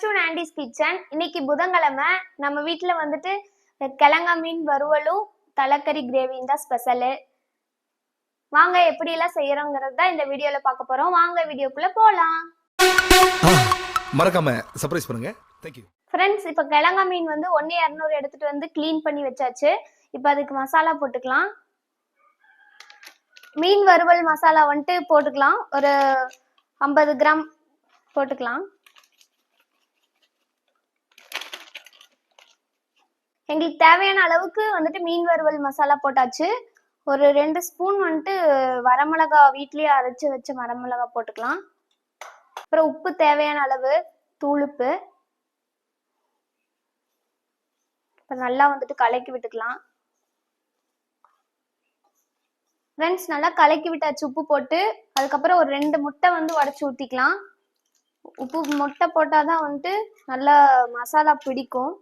Welcome to Andes kitchen. இன்னைக்கு புதன்கிழமை நம்ம வீட்டில் வந்துட்டு கிழங்கா மீன் வறுவலும் தலைக்கறி கிரேவியும் தான் ஸ்பெஷலு. வாங்க எப்படியெல்லாம் செய்யறோங்கிறது தான் இந்த வீடியோவில் பார்க்க போகிறோம். வாங்க வீடியோக்குள்ளே போகலாம். மறக்காம சர்ப்ரைஸ் பண்ணுங்க. Thank you friends. இப்போ கிழங்கா மீன் வந்து 1/200 எடுத்துட்டு வந்து க்ளீன் பண்ணி வச்சாச்சு. இப்போ அதுக்கு மசாலா போட்டுக்கலாம். மீன் வறுவல் மசாலா வந்துட்டு போட்டுக்கலாம். ஒரு 50 கிராம் போட்டுக்கலாம். எங்களுக்கு தேவையான அளவுக்கு வந்துட்டு மீன் வறுவல் மசாலா போட்டாச்சு. ஒரு 2 ஸ்பூன் வந்துட்டு வரமிளகா வீட்லயே அரைச்சி வச்ச வரமிளகா போட்டுக்கலாம். அப்புறம் உப்பு தேவையான அளவு, தூளுப்பு. இப்போ நல்லா வந்துட்டு கலக்கி விட்டுக்கலாம். ஃப்ரெண்ட்ஸ், நல்லா கலக்கி விட்டாச்சு உப்பு போட்டு. அதுக்கப்புறம் ஒரு 2 முட்டை வந்து உடச்சி ஊற்றிக்கலாம். உப்பு முட்டை போட்டால் தான் வந்துட்டு நல்லா மசாலா பிடிக்கும்.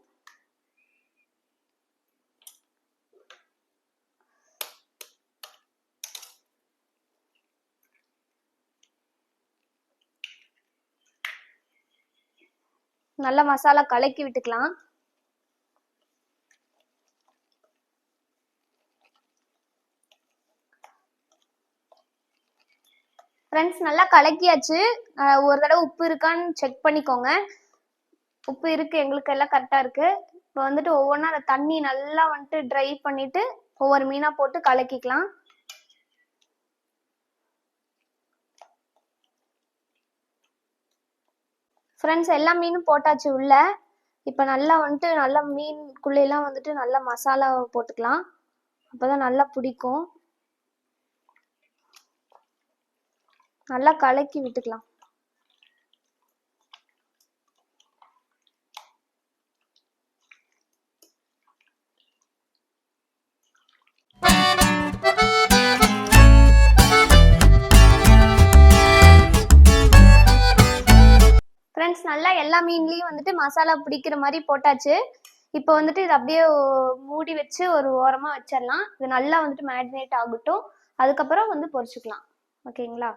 நல்லா மசாலா கலக்கி விட்டுக்கலாம். ஃப்ரெண்ட்ஸ், நல்லா கலக்கியாச்சு. ஒரு தடவை உப்பு இருக்கான்னு செக் பண்ணிக்கோங்க. உப்பு இருக்கு, எங்களுக்கு எல்லாம் கரெக்டாக இருக்கு. இப்போ வந்துட்டு ஒவ்வொன்றா அந்த தண்ணி நல்லா வந்துட்டு ட்ரை பண்ணிட்டு ஒவ்வொரு மீனா போட்டு கலக்கிக்கலாம். ஃப்ரெண்ட்ஸ், எல்லா மீனும் போட்டாச்சு உள்ள. இப்போ நல்லா வந்துட்டு நல்லா மீனுக்குள்ளெல்லாம் வந்துட்டு நல்லா மசாலா போட்டுக்கலாம். அப்போதான் நல்லா பிடிக்கும். நல்லா கலக்கி விட்டுக்கலாம். ஃப்ரெண்ட்ஸ், நல்லா எல்லா மீன்லேயும் வந்துட்டு மசாலா பிடிக்கிற மாதிரி போட்டாச்சு. இப்போ வந்துட்டு இது அப்படியே மூடி வச்சு ஒரு ஓரமாக வச்சிடலாம். இது நல்லா வந்துட்டு மேரினேட் ஆகட்டும். அதுக்கப்புறம் வந்து பொரிச்சுக்கலாம். ஓகேங்களா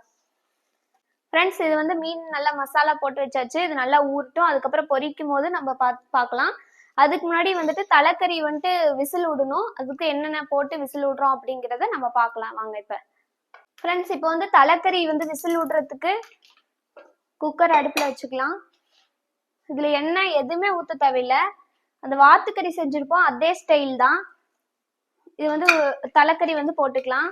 ஃப்ரெண்ட்ஸ்? இது வந்து மீன் நல்லா மசாலா போட்டு வச்சாச்சு. இது நல்லா ஊறட்டும். அதுக்கப்புறம் பொரிக்கும் போது நம்ம பார்க்கலாம். அதுக்கு முன்னாடி வந்துட்டு தலைக்கறி வந்துட்டு விசில் விடணும். அதுக்கு என்னென்ன போட்டு விசில் விடுறோம் அப்படிங்கிறத நம்ம பார்க்கலாம் வாங்க. இப்போ ஃப்ரெண்ட்ஸ், இப்போ வந்து தலைக்கறி வந்து விசில் விடுறதுக்கு குக்கர் அடுப்பில் வச்சுக்கலாம். இதில் எண்ணெய் எதுவுமே ஊற்ற தேவையில்லை. அந்த வாத்துக்கறி செஞ்சுருப்போம் அதே ஸ்டைல் தான். இது வந்து தலைக்கறி வந்து போட்டுக்கலாம்.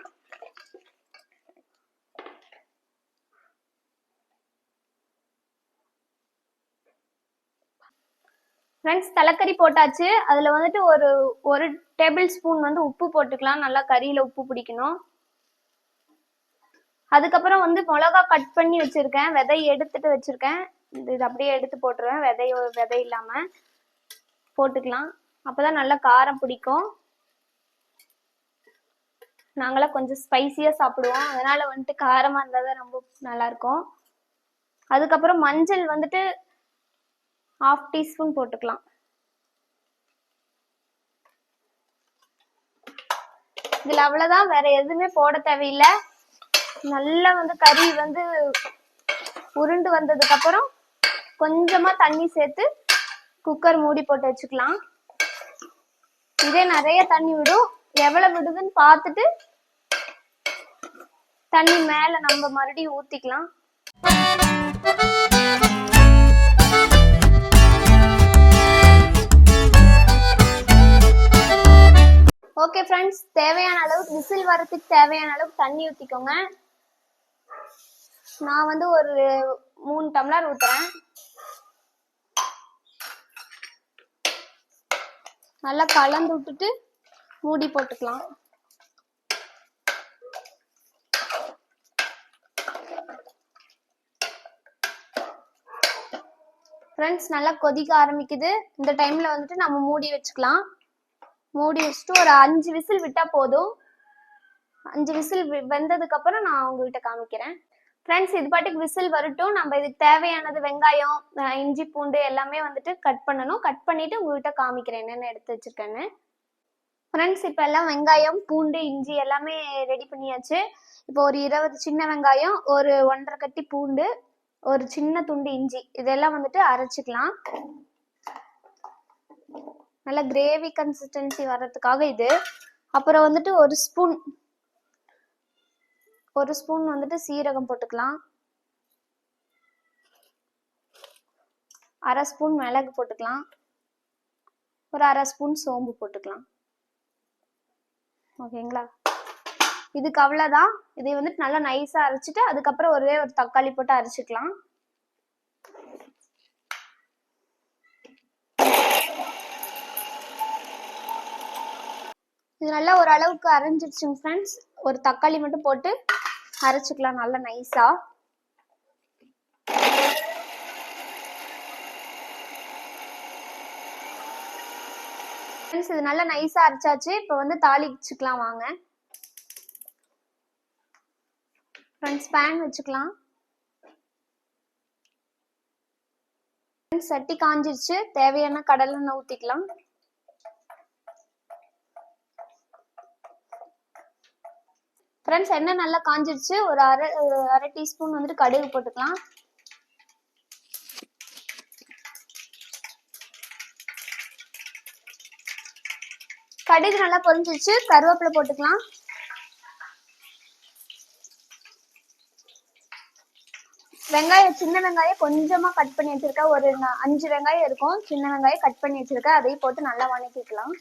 ஃப்ரெண்ட்ஸ், தலைக்கறி போட்டாச்சு. அதில் வந்துட்டு ஒரு டேபிள் ஸ்பூன் வந்து உப்பு போட்டுக்கலாம். நல்லா கறியில் உப்பு பிடிக்கணும். அதுக்கப்புறம் வந்து மிளகா கட் பண்ணி வச்சுருக்கேன். விதை எடுத்துட்டு வச்சுருக்கேன். இது அப்படியே எடுத்து போட்டுருவேன். விதை இல்லாமல் போட்டுக்கலாம். அப்போ தான் நல்லா காரம் பிடிக்கும். நாங்களாம் கொஞ்சம் ஸ்பைசியாக சாப்பிடுவோம். அதனால் வந்துட்டு காரமாக இருந்தால் தான் ரொம்ப நல்லாயிருக்கும். அதுக்கப்புறம் மஞ்சள் வந்துட்டு 1/2 டீஸ்பூன் போட்டுக்கலாம். இதில் அவ்வளோதான், வேற எதுவுமே போட தேவையில்லை. நல்லா வந்து கறி வந்து உருண்டு வந்ததுக்கு அப்புறம் கொஞ்சமா தண்ணி சேர்த்து குக்கர் மூடி போட்டு வச்சுக்கலாம். இதே நிறைய தண்ணி விடும். எவ்வளவு விடுதுன்னு பார்த்துட்டு தண்ணி மேல நம்ம மறுபடியும் ஊத்திக்கலாம். ஓகே ஃப்ரெண்ட்ஸ், தேவையான அளவுக்கு விசில் வரதுக்கு தேவையான அளவுக்கு தண்ணி ஊற்றிக்கோங்க. நான் வந்து ஒரு 3 டம்ளர் ஊற்றுறேன். நல்லா கலந்து விட்டுட்டு மூடி போட்டுக்கலாம். ஃப்ரெண்ட்ஸ், நல்லா கொதிக்க ஆரம்பிக்குது. இந்த டைமில் வந்துட்டு நம்ம மூடி வச்சுக்கலாம். மூடி வச்சுட்டு ஒரு 5 விசில் விட்டால் போதும். 5 விசில் வெந்ததுக்கப்புறம் நான் உங்ககிட்ட காமிக்கிறேன். ஃப்ரெண்ட்ஸ், இது பாட்டுக்கு விசில் வரட்டும். நம்ம இதுக்கு தேவையானது வெங்காயம், இஞ்சி, பூண்டு எல்லாமே வந்துட்டு கட் பண்ணணும். கட் பண்ணிவிட்டு உங்ககிட்ட காமிக்கிறேன் என்னென்ன எடுத்து வச்சுருக்கேன்னு. ஃப்ரெண்ட்ஸ், இப்போ எல்லாம் வெங்காயம், பூண்டு, இஞ்சி எல்லாமே ரெடி பண்ணியாச்சு. இப்போ ஒரு 20 சின்ன வெங்காயம், ஒரு 1.5 கட்டி பூண்டு, ஒரு சின்ன துண்டு இஞ்சி இதெல்லாம் வந்துட்டு அரைச்சிக்கலாம். நல்ல கிரேவி கன்சிஸ்டன்சி வர்றதுக்காக இது. அப்புறம் வந்துட்டு ஒரு ஸ்பூன் வந்துட்டு சீரகம் போட்டுக்கலாம். அரை ஸ்பூன் மிளகு போட்டுக்கலாம். ஒரு அரை ஸ்பூன் சோம்பு போட்டுக்கலாம். ஓகேங்களா? இதுக்கு அவ்வளவுதான். இதை வந்துட்டு நல்லா நைஸா அரைச்சிட்டு அதுக்கப்புறம் ஒரே ஒரு தக்காளி போட்டு அரைச்சிக்கலாம். இது நல்லா ஒரு அளவுக்கு அரைஞ்சிருச்சுங்க ஃப்ரெண்ட்ஸ். ஒரு தக்காளி மட்டும் போட்டு அரைச்சிக்கலாம் நல்லா நைஸா. ஃப்ரெண்ட்ஸ் இது நல்லா நைஸா அரைச்சாச்சு. இப்போ வந்து தாளிச்சுக்கலாம் வாங்க. ஃப்ரெண்ட்ஸ் பேன் வச்சுக்கலாம். சட்டி காஞ்சிருச்சு. தேவையான கடலெண்ணெய் ஊத்திக்கலாம். ஃப்ரெண்ட்ஸ் எண்ணெய் நல்லா காஞ்சிருச்சு. ஒரு அரை டீஸ்பூன் வந்துட்டு கடுகு போட்டுக்கலாம். கடுகு நல்லா பொரிஞ்சிருச்சு. கருவேப்பிலை போட்டுக்கலாம். வெங்காயம், சின்ன வெங்காயம் கொஞ்சமா கட் பண்ணி வச்சிருக்கேன். ஒரு 5 வெங்காயம் இருக்கும். சின்ன வெங்காயம் கட் பண்ணி வச்சிருக்கேன். அதையும் போட்டு நல்லா வணக்கிக்கலாம்.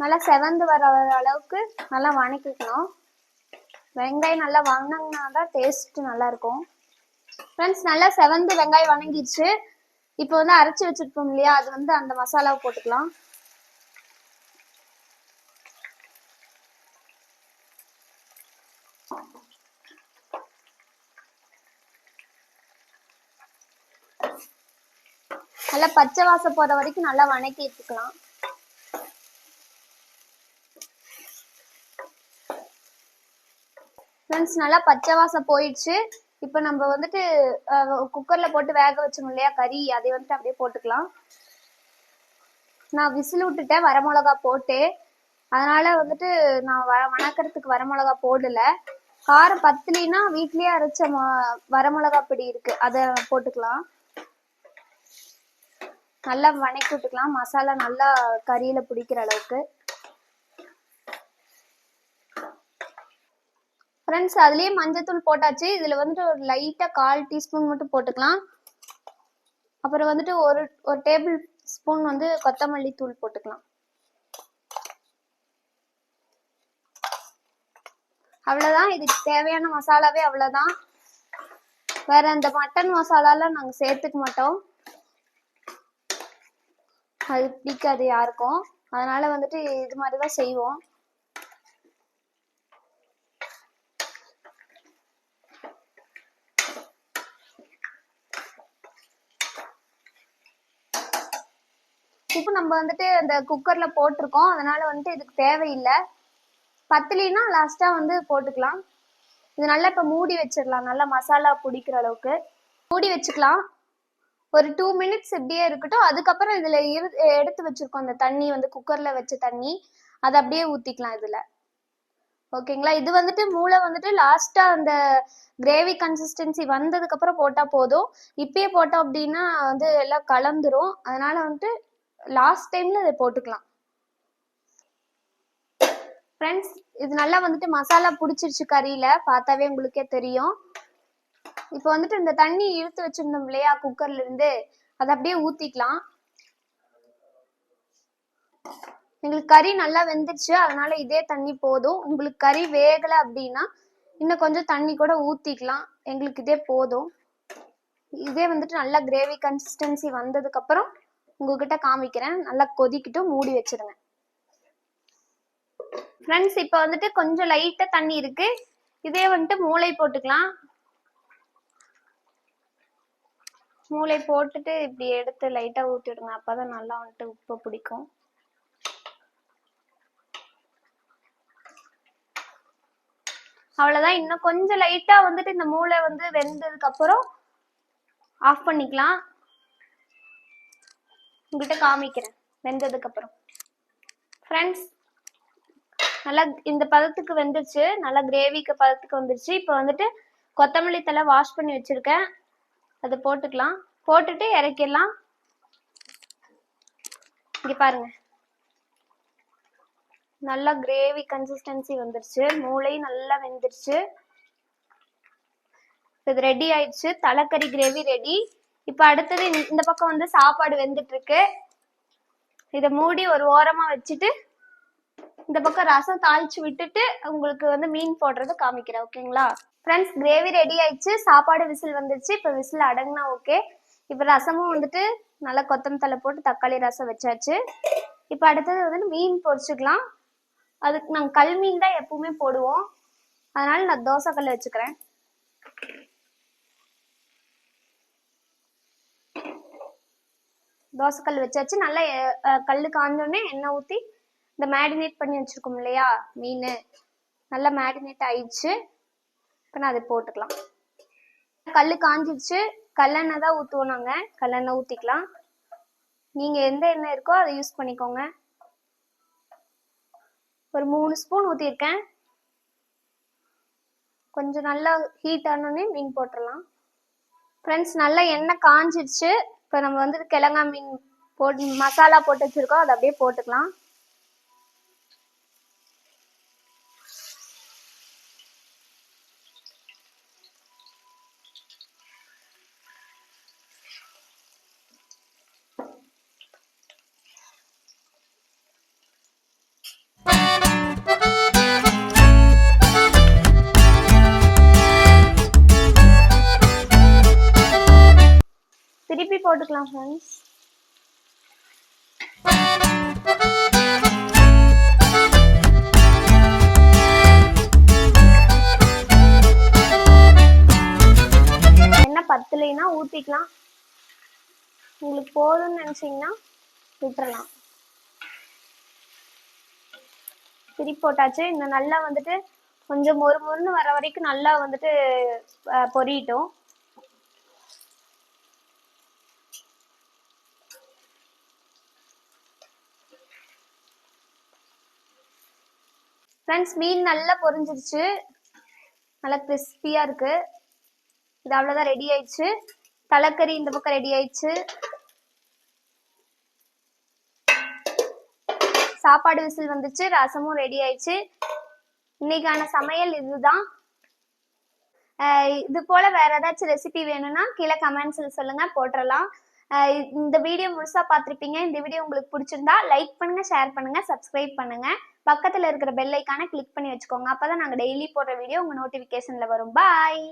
நல்லா செவந்து வர அளவுக்கு நல்லா வணக்கிக்கணும். வெங்காயம் நல்லா வணங்கினாதான் டேஸ்ட் நல்லா இருக்கும். ஃப்ரெண்ட்ஸ் நல்லா செவந்து வெங்காயம் வணங்கிடுச்சு. இப்போ வந்து அரைச்சி வச்சிருப்போம் இல்லையா, அது வந்து அந்த மசாலாவை போட்டுக்கலாம். நல்லா பச்சை வாசம் போற வரைக்கும் நல்லா வணக்கி எடுத்துக்கலாம். ஃப்ரெண்ட்ஸ் நல்லா பச்சை வாசம் போயிடுச்சு. இப்போ நம்ம வந்துட்டு குக்கர்ல போட்டு வேக வச்சோம் இல்லையா கறி, அதை வந்துட்டு அப்படியே போட்டுக்கலாம். நான் விசில் விட்டுட்டேன் வரமிளகா போட்டு. அதனால வந்துட்டு நான் வணக்கறதுக்கு வரமிளகா போடல. காரம் பத்தலினா வீட்லயே அரைச்ச வரமிளகா பொடி இருக்கு, அதை போட்டுக்கலாம். நல்லா வணக்கி விட்டுக்கலாம். மசாலா நல்லா கறியில பிடிக்கிற அளவுக்கு. ஃப்ரெண்ட்ஸ் அதுலயே மஞ்சத்தூள் போட்டாச்சு. இதுல வந்துட்டு ஒரு லைட்டா 1/4 டீஸ்பூன் மட்டும் போட்டுக்கலாம். அப்புறம் வந்துட்டு ஒரு டேபிள் ஸ்பூன் வந்து கொத்தமல்லி தூள் போட்டுக்கலாம். அவ்வளவுதான். இதுக்கு தேவையான மசாலாவே அவ்வளவுதான். வேற அந்த மட்டன் மசாலாலாம் நாங்க சேர்த்துக்க மாட்டோம். அது பிடிக்காது யாருக்கும். அதனால வந்துட்டு இது மாதிரிதான் செய்வோம். உப்பு நம்ம வந்துட்டு அந்த குக்கர்ல போட்டிருக்கோம். அதனால வந்துட்டு இதுக்கு தேவையில்லை. பத்தலினா லாஸ்டா வந்து போட்டுக்கலாம். இது நல்லா இப்ப மூடி வச்சிடலாம். நல்லா மசாலா பிடிக்கிற அளவுக்கு மூடி வச்சுக்கலாம். ஒரு 2 மினிட்ஸ் இப்படியே இருக்கட்டும். அதுக்கப்புறம் இதுல எடுத்து வச்சிருக்கோம் அந்த தண்ணி வந்து குக்கர்ல வச்ச தண்ணி, அதை அப்படியே ஊத்திக்கலாம் இதுல. ஓகேங்களா? இது வந்துட்டு மூளை வந்துட்டு லாஸ்டா அந்த கிரேவி கன்சிஸ்டன்சி வந்ததுக்கு அப்புறம் போட்டா போதும். இப்பயே போட்டோம் அப்படின்னா வந்து எல்லாம் கலந்துரும். அதனால வந்துட்டு லாஸ்ட் டைம்ல இதை போட்டுக்கலாம். ஃப்ரெண்ட்ஸ் இது நல்லா வந்துட்டு மசாலா பிடிச்சிருச்சு கறியில, பார்த்தாவே உங்களுக்கே தெரியும். இப்போ வந்துட்டு இந்த தண்ணி இழுத்து வச்சிருந்தோம் இல்லையா குக்கர்ல இருந்து, அதை அப்படியே ஊத்திக்கலாம். எங்களுக்கு கறி நல்லா வெந்துருச்சு. அதனால இதே தண்ணி போதும். உங்களுக்கு கறி வேகல அப்படின்னா இன்னும் கொஞ்சம் தண்ணி கூட ஊத்திக்கலாம். எங்களுக்கு இதே போதும். இதே வந்துட்டு நல்லா கிரேவி கன்சிஸ்டன்சி வந்ததுக்கு அப்புறம் உங்ககிட்ட காமிக்கிறேன். நல்லா கொதிக்கிட்டு மூடி வச்சிருங்க. ஃப்ரெண்ட்ஸ் இப்போ வந்துட்டு கொஞ்சம் லைட்டா தண்ணி இருக்கு. இதே வந்துட்டு மூளை போட்டுக்கலாம். மூளை போட்டுட்டு இப்படி எடுத்து லைட்டா ஊத்திடுங்க. அப்பதான் நல்லா வந்துட்டு உப்பு பிடிக்கும். அவ்வளவுதான். இன்னும் கொஞ்சம் லைட்டா வந்துட்டு இந்த மூளை வந்து வெந்ததுக்கு அப்புறம் ஆஃப் பண்ணிக்கலாம். உங்ககிட்ட காமிக்கிறேன் வெந்ததுக்கு அப்புறம். ஃப்ரெண்ட்ஸ் நல்லா இந்த பதத்துக்கு வெந்துருச்சு, நல்லா கிரேவிக்கு பதத்துக்கு வந்துருச்சு. இப்போ வந்துட்டு கொத்தமல்லி தழை வாஷ் பண்ணி வச்சிருக்கேன், அதை போட்டுக்கலாம். போட்டுட்டு இறக்கிடலாம். இங்க பாருங்க, நல்லா கிரேவி கன்சிஸ்டன்சி வந்துருச்சு, மூளை நல்லா வெந்துருச்சு. இது ரெடி ஆயிடுச்சு, தலைக்கறி கிரேவி ரெடி. இப்போ அடுத்தது இந்த பக்கம் வந்து சாப்பாடு வெந்துட்டு இருக்கு. இதை மூடி ஒரு ஓரமா வச்சுட்டு இந்த பக்கம் ரசம் தாளிச்சு விட்டுட்டு உங்களுக்கு வந்து மீன் போடுறது காமிக்கிறேன். ஓகேங்களா ஃப்ரெண்ட்ஸ்? கிரேவி ரெடி ஆயிடுச்சு, சாப்பாடு விசில் வந்துருச்சு. இப்போ விசில் அடங்குனா ஓகே. இப்போ ரசமும் வந்துட்டு நல்லா கொத்தமல்லி தழை போட்டு தக்காளி ரசம் வச்சாச்சு. இப்போ அடுத்தது வந்து மீன் பொரிச்சுக்கலாம். அதுக்கு நாங்கள் கல் மீன் தான் எப்பவுமே போடுவோம், அதனால நான் தோசைக்கல் வச்சுக்கிறேன். தோசைக்கல் வச்சாச்சு. நல்லா கல் காஞ்சோடனே எண்ணெய் ஊற்றி இந்த மேரினேட் பண்ணி வச்சிருக்கோம் இல்லையா மீன், நல்லா மேரினேட் ஆயிடுச்சு. இப்போ நான் அதை போட்டுக்கலாம். கல் காஞ்சிடுச்சு, கல்லெண்ணெய் தான் ஊற்றுவோம் நாங்கள், கல்லெண்ணெய் ஊற்றிக்கலாம். நீங்கள் எந்த எண்ணெய் இருக்கோ அதை யூஸ் பண்ணிக்கோங்க. ஒரு 3 ஸ்பூன் ஊற்றிருக்கேன். கொஞ்சம் நல்லா ஹீட் ஆனோடனே மீன் போட்டுடலாம். ஃப்ரெண்ட்ஸ், நல்லா எண்ணெய் காஞ்சிடுச்சு. இப்போ நம்ம வந்து கிழங்கா மீன் போட்டு மசாலா போட்டு வச்சுருக்கோம், அதை அப்படியே போட்டுக்கலாம். திருப்பி போட்டுக்கலாம் ஃப்ரெண்ட்ஸ். எண்ணெய் பத்தலைன்னா ஊற்றிக்கலாம், உங்களுக்கு போதும்னு நினச்சிங்கன்னா விட்டுறலாம். திருப்பி போட்டாச்சு. இந்த நல்லா வந்துட்டு கொஞ்சம் மொறுன்னு வர வரைக்கும் நல்லா வந்துட்டு பொரியட்டும். ஃப்ரெண்ட்ஸ், மீன் நல்லா பொரிஞ்சிருச்சு, நல்லா கிறிஸ்பியா இருக்கு. இது அவ்வளோதான், ரெடி ஆயிடுச்சு. தலைக்கறி இந்த பக்கம் ரெடி ஆயிடுச்சு. சாப்பாடு விசில் வந்துச்சு, ரசமும் ரெடி ஆயிடுச்சு. இன்னைக்கான சமையல் இதுதான். இது போல வேற ஏதாச்சும் ரெசிபி வேணும்னா கீழே கமெண்ட்ஸ்ல சொல்லுங்க, போட்டுடலாம். இந்த வீடியோ முழுசா பார்த்துருப்பீங்க. இந்த வீடியோ உங்களுக்கு பிடிச்சிருந்தா லைக் பண்ணுங்க, ஷேர் பண்ணுங்க, சப்ஸ்கிரைப் பண்ணுங்க. பக்கத்துல இருக்கிற பெல் ஐக்கானை கிளிக் பண்ணி வச்சுக்கோங்க. அப்பதான் நாங்க டெய்லி போடுற வீடியோ உங்க நோட்டிபிகேஷன்ல வரும். பாய்.